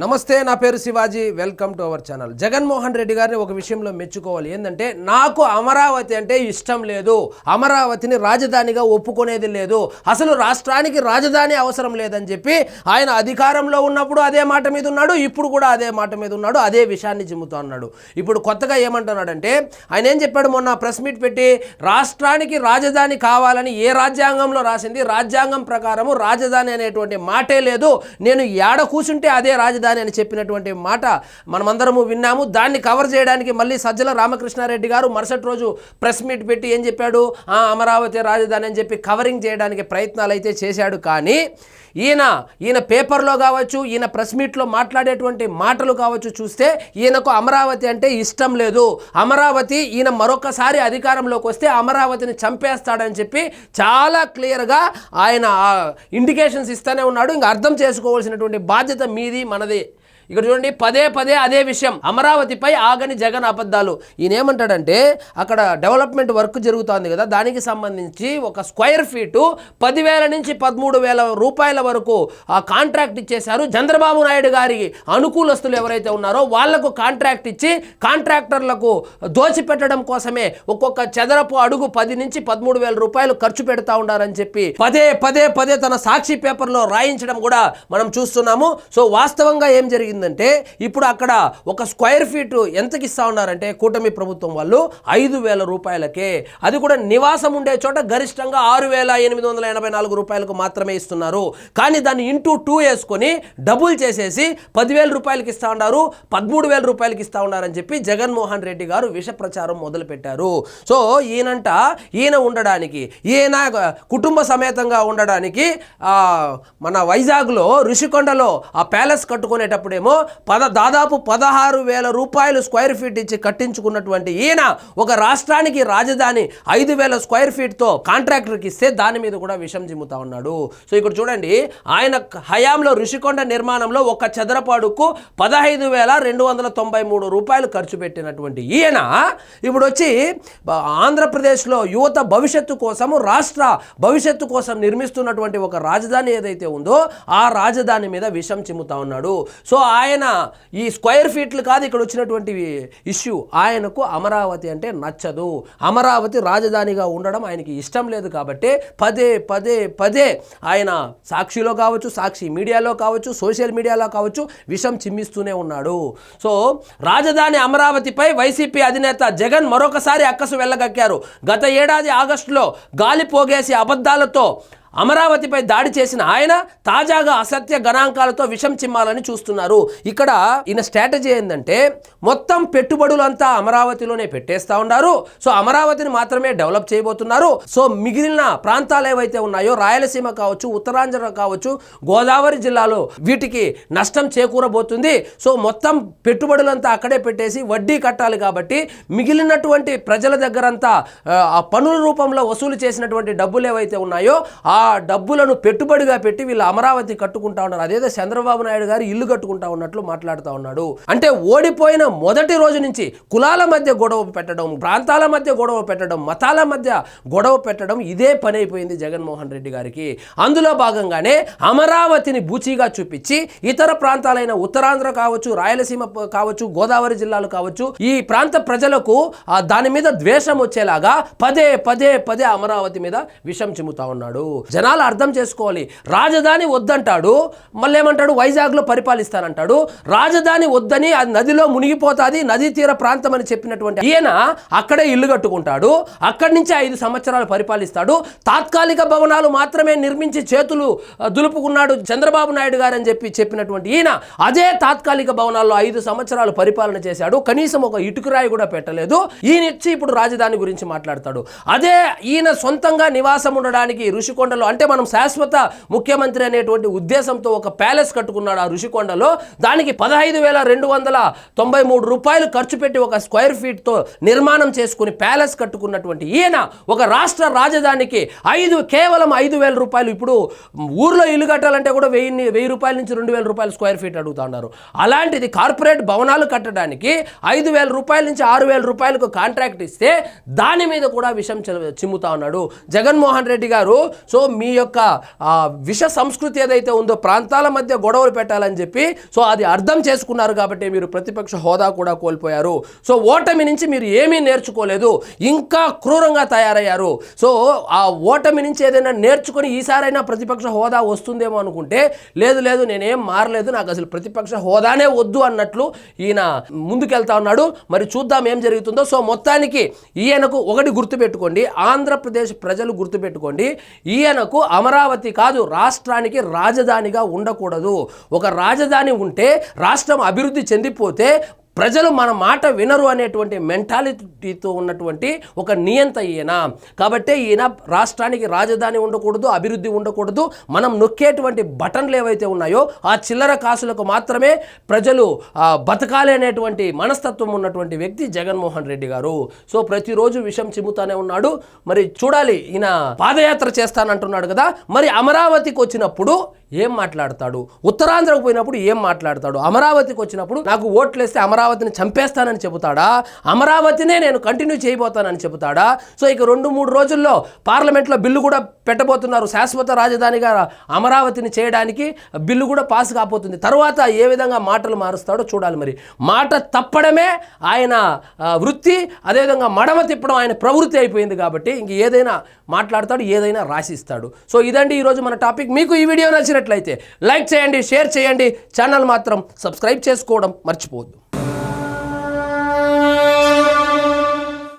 నమస్తే, నా పేరు Shivaji. Welcome to our channel. Jaganmohan Reddy గారిని ఒక విషయంలో మెచ్చుకోవాలి. ఏంటంటే, నాకు అమరావతి అంటే ఇష్టం లేదు, అమరావతిని రాజధానిగా ఒప్పుకునేది లేదు, అసలు రాష్ట్రానికి రాజధాని అవసరం లేదని చెప్పి ఆయన అధికారంలో ఉన్నప్పుడు అదే మాట మీద ఉన్నాడు, ఇప్పుడు కూడా అదే మాట మీద ఉన్నాడు, అదే విషయాన్ని చిమ్ముతా ఉన్నాడు. ఇప్పుడు కొత్తగా ఏమంటున్నాడంటే, ఆయన ఏం చెప్పాడు, మొన్న ప్రెస్ మీట్ పెట్టి రాష్ట్రానికి రాజధాని కావాలని ఏ రాజ్యాంగంలో రాసింది, రాజ్యాంగం ప్రకారము రాజధాని అనేటువంటి మాటే లేదు, నేను ఏడ కూర్చుంటే అదే రాజధాని అని చెప్పినటువంటి మాట మనమందరము విన్నాము. దాన్ని కవర్ చేయడానికి మళ్ళీ సజ్జల రామకృష్ణారెడ్డి గారు మరుసటి రోజు ప్రెస్ మీట్ పెట్టి ఏం చెప్పాడు, అమరావతి రాజధాని అని చెప్పి కవరింగ్ చేయడానికి ప్రయత్నాలు అయితే చేశాడు. కానీ ఈయన పేపర్లో కావచ్చు, ఈయన ప్రెస్ మీట్లో మాట్లాడేటువంటి మాటలు కావచ్చు చూస్తే ఈయనకు అమరావతి అంటే ఇష్టం లేదు, అమరావతి ఈయన మరొకసారి అధికారంలోకి వస్తే అమరావతిని చంపేస్తాడని చెప్పి చాలా క్లియర్గా ఆయన ఇండికేషన్స్ ఇస్తూనే ఉన్నాడు. ఇంకా అర్థం చేసుకోవాల్సినటువంటి బాధ్యత మీది, మనది. ఇక్కడ చూడండి, పదే పదే అదే విషయం, అమరావతిపై ఆగని జగన్ అబద్ధాలు. ఈయన ఏమంటాడంటే, అక్కడ డెవలప్మెంట్ వర్క్ జరుగుతుంది కదా, దానికి సంబంధించి ఒక స్క్వేర్ ఫీటు 10,000 నుంచి 13,000 రూపాయల వరకు ఆ కాంట్రాక్ట్ ఇచ్చేశారు. చంద్రబాబు నాయుడు గారి అనుకూలస్తులు ఎవరైతే ఉన్నారో వాళ్లకు కాంట్రాక్ట్ ఇచ్చి కాంట్రాక్టర్లకు దోచిపెట్టడం కోసమే ఒక్కొక్క చదరపు అడుగు 10 నుంచి 13,000 రూపాయలు ఖర్చు పెడతా ఉండారని చెప్పి పదే పదే పదే తన సాక్షి పేపర్లో రాయించడం కూడా మనం చూస్తున్నాము. సో వాస్తవంగా ఏం జరిగింది అంటే, ఇప్పుడు అక్కడ ఒక స్క్వేర్ ఫీట్ ఎంతకి ఇస్తా ఉన్నారంటే కూటమి ప్రభుత్వం వాళ్ళు 5,000 రూపాయలకే, అది కూడా నివాసం ఉండే చోట గరిష్టంగా 6,884 రూపాయలకు మాత్రమే ఇస్తున్నారు. కానీ దాన్ని ఇంటూ 2 వేసుకొని డబుల్ చేసేసి 10,000 రూపాయలకి ఇస్తా ఉన్నారు, 13,000 రూపాయలకి ఇస్తా ఉన్నారని చెప్పి జగన్మోహన్ రెడ్డి గారు విష ప్రచారం మొదలు పెట్టారు. సో ఈయన ఉండడానికి, ఈయన కుటుంబ సమేతంగా ఉండడానికి మన వైజాగ్లో ఋషికొండలో ఆ ప్యాలెస్ కట్టుకునేటప్పుడేమో దాదాపు 16,000 రూపాయలు స్క్వేర్ ఫీట్ ఇచ్చి కట్టించుకున్నటువంటి ఈయన ఒక రాష్ట్రానికి రాజధాని 5,000 స్క్వేర్ ఫీట్తో కాంట్రాక్టర్కి ఇస్తే దాని మీద కూడా విషం చిమ్ముతా ఉన్నాడు. సో ఇక్కడ చూడండి, ఆయన హయాంలో ఋషికొండ నిర్మాణంలో ఒక చదరపు అడుగుకు 15,293 రూపాయలు ఖర్చు పెట్టినటువంటి ఈయన ఇప్పుడు వచ్చి ఆంధ్రప్రదేశ్లో యువత భవిష్యత్తు కోసము, రాష్ట్ర భవిష్యత్తు కోసం నిర్మిస్తున్నటువంటి ఒక రాజధాని ఏదైతే ఉందో ఆ రాజధాని మీద విషం చిమ్ముతా ఉన్నాడు. సో ఆయన ఈ స్క్వేర్ ఫీట్లు కాదు ఇక్కడ వచ్చినటువంటి ఇష్యూ, ఆయనకు అమరావతి అంటే నచ్చదు, అమరావతి రాజధానిగా ఉండడం ఆయనకి ఇష్టం లేదు. కాబట్టి పదే పదే పదే ఆయన సాక్షిలో కావచ్చు, సాక్షి మీడియాలో కావచ్చు, సోషల్ మీడియాలో కావచ్చు విషం చిమ్మిస్తూనే ఉన్నాడు. సో రాజధాని అమరావతిపై వైసీపీ అధినేత జగన్ మరొకసారి అక్కసు వెళ్ళగక్కారు. గత ఏడాది ఆగస్టులో గాలి పోగేసి అబద్ధాలతో అమరావతిపై దాడి చేసిన ఆయన తాజాగా అసత్య గణాంకాలతో విషం చిమ్మాలని చూస్తున్నారు. ఇక్కడ ఈయన స్ట్రాటజీ ఏంటంటే, మొత్తం పెట్టుబడులంతా అమరావతిలోనే పెట్టేస్తా ఉన్నారు. సో అమరావతిని మాత్రమే డెవలప్ చేయబోతున్నారు. సో మిగిలిన ప్రాంతాలు ఏవైతే ఉన్నాయో, రాయలసీమ కావచ్చు, ఉత్తరాంధ్ర కావచ్చు, గోదావరి జిల్లాలో వీటికి నష్టం చేకూరబోతుంది. సో మొత్తం పెట్టుబడులంతా అక్కడే పెట్టేసి వడ్డీ కట్టాలి. కాబట్టి మిగిలినటువంటి ప్రజల దగ్గరంతా ఆ పన్నుల రూపంలో వసూలు చేసినటువంటి డబ్బులు ఏవైతే ఉన్నాయో ఆ డబ్బులను పెట్టుబడిగా పెట్టి వీళ్ళు అమరావతి కట్టుకుంటా ఉన్నారు. అదేదో చంద్రబాబు నాయుడు గారు ఇల్లు కట్టుకుంటా ఉన్నట్లు మాట్లాడుతూ ఉన్నాడు. అంటే ఓడిపోయిన మొదటి రోజు నుంచి కులాల మధ్య గొడవ పెట్టడం, ప్రాంతాల మధ్య గొడవ పెట్టడం, మతాల మధ్య గొడవ పెట్టడం ఇదే పని అయిపోయింది జగన్మోహన్ రెడ్డి గారికి. అందులో భాగంగానే అమరావతిని బూచీగా చూపించి ఇతర ప్రాంతాలైన ఉత్తరాంధ్ర కావచ్చు, రాయలసీమ కావచ్చు, గోదావరి జిల్లాలు కావచ్చు, ఈ ప్రాంత ప్రజలకు దాని మీద ద్వేషం వచ్చేలాగా పదే పదే పదే అమరావతి మీద విషం చిమ్ముతా ఉన్నాడు. జనాలు అర్థం చేసుకోవాలి. రాజధాని వద్దంటాడు, మళ్ళీ ఏమంటాడు, వైజాగ్లో పరిపాలిస్తానంటాడు. రాజధాని వద్దని అది నదిలో మునిగిపోతుంది, నదీ తీర ప్రాంతం అని చెప్పినటువంటి ఈయన అక్కడే ఇల్లు కట్టుకుంటాడు, అక్కడి నుంచి 5 సంవత్సరాలు పరిపాలిస్తాడు. తాత్కాలిక భవనాలు మాత్రమే నిర్మించి చేతులు దులుపుకున్నాడు చంద్రబాబు నాయుడు గారు అని చెప్పినటువంటి ఈయన అదే తాత్కాలిక భవనాల్లో 5 సంవత్సరాలు పరిపాలన చేశాడు. కనీసం ఒక ఇటుకురాయి కూడా పెట్టలేదు. ఈయన ఇచ్చి ఇప్పుడు రాజధాని గురించి మాట్లాడతాడు. అదే ఈయన సొంతంగా నివాసం ఉండడానికి ఋషికొండలో, అంటే మనం శాశ్వత ముఖ్యమంత్రి అనేటువంటి ఉద్దేశంతో ఒక ప్యాలెస్ కట్టుకున్నాడు ఆ ఋషికొండలో. దానికి 15,293 రూపాయలు ఖర్చు పెట్టి ఒక స్క్వేర్ ఫీట్తో నిర్మాణం చేసుకుని ప్యాలెస్ కట్టుకున్నటువంటి ఈయన ఒక రాష్ట్ర రాజధానికి కేవలం 5,000 రూపాయలు. ఇప్పుడు ఊర్లో ఇల్లు కట్టాలంటే కూడా 1,000 రూపాయల నుంచి 2,000 రూపాయలు స్క్వేర్ ఫీట్ అడుగుతా ఉన్నారు. అలాంటిది కార్పొరేట్ భవనాలు కట్టడానికి 5,000 రూపాయల నుంచి 6,000 రూపాయలకు కాంట్రాక్ట్ ఇస్తే దాని మీద కూడా విషం చిమ్ముతా ఉన్నాడు జగన్మోహన్ రెడ్డి గారు. సో మీ యొక్క విష సంస్కృతి ఏదైతే ఉందో ప్రాంతాల మధ్య గొడవలు పెట్టాలని చెప్పి సో అది అర్థం చేసుకున్నారు కాబట్టి మీరు ప్రతిపక్ష హోదా కూడా కోల్పోయారు. సో ఓటమి నుంచి మీరు ఏమీ నేర్చుకోలేదు, ఇంకా క్రూరంగా తయారయ్యారు. సో ఆ ఓటమి నుంచి ఏదైనా నేర్చుకొని ఈసారైనా ప్రతిపక్ష హోదా వస్తుందేమో అనుకుంటే లేదు లేదు నేనేం మారలేదు, నాకు అసలు ప్రతిపక్ష హోదానే వద్దు అన్నట్లు ఈయన ముందుకెళ్తా ఉన్నాడు. మరి చూద్దాం ఏం జరుగుతుందో. సో మొత్తానికి ఈయనకు ఒకటి గుర్తుపెట్టుకోండి, ఆంధ్రప్రదేశ్ ప్రజలు గుర్తుపెట్టుకోండి, ఈయనకు అమరావతి కాదు రాష్ట్రానికి రాజధానిగా ఉండకూడదు. ఒక రాజధాని ఉంటే రాష్ట్రం అభివృద్ధి చెందిపోతే ప్రజలు మన మాట వినరు అనేటువంటి మెంటాలిటీతో ఉన్నటువంటి ఒక నియంత ఈయన. కాబట్టే ఈయన రాష్ట్రానికి రాజధాని ఉండకూడదు, అభివృద్ధి ఉండకూడదు, మనం నొక్కేటువంటి బటన్లు ఏవైతే ఉన్నాయో ఆ చిల్లర కాసులకు మాత్రమే ప్రజలు బతకాలి అనేటువంటి మనస్తత్వం ఉన్నటువంటి వ్యక్తి జగన్మోహన్ రెడ్డి గారు. సో ప్రతిరోజు విషం చిమ్ముతానే ఉన్నాడు. మరి చూడాలి, ఈయన పాదయాత్ర చేస్తానంటున్నాడు కదా, మరి అమరావతికి వచ్చినప్పుడు ఏం మాట్లాడతాడు, ఉత్తరాంధ్రకు పోయినప్పుడు ఏం మాట్లాడతాడు, అమరావతికి వచ్చినప్పుడు నాకు ఓట్లేస్తే అమరావతిని చంపేస్తానని చెబుతాడా, అమరావతినే నేను కంటిన్యూ చేయబోతానని చెబుతాడా? సో ఇక 2-3 రోజుల్లో పార్లమెంట్లో బిల్లు కూడా పెట్టబోతున్నారు, శాశ్వత రాజధానిగా అమరావతిని చేయడానికి బిల్లు కూడా పాస్ కాబోతుంది. తర్వాత ఏ విధంగా మాటలు మారుస్తాడో చూడాలి. మరి మాట తప్పడమే ఆయన వృత్తి, అదేవిధంగా మడమ తిప్పడం ఆయన ప్రవృత్తి అయిపోయింది. కాబట్టి ఇంక ఏదైనా మాట్లాడతాడు, ఏదైనా రాసిస్తాడు. సో ఇదండి ఈరోజు మన టాపిక్. మీకు ఈ వీడియో నచ్చినట్లయితే లైక్ చేయండి, షేర్ చేయండి, ఛానల్ మాత్రం సబ్స్క్రైబ్ చేసుకోవడం మర్చిపోవద్దు.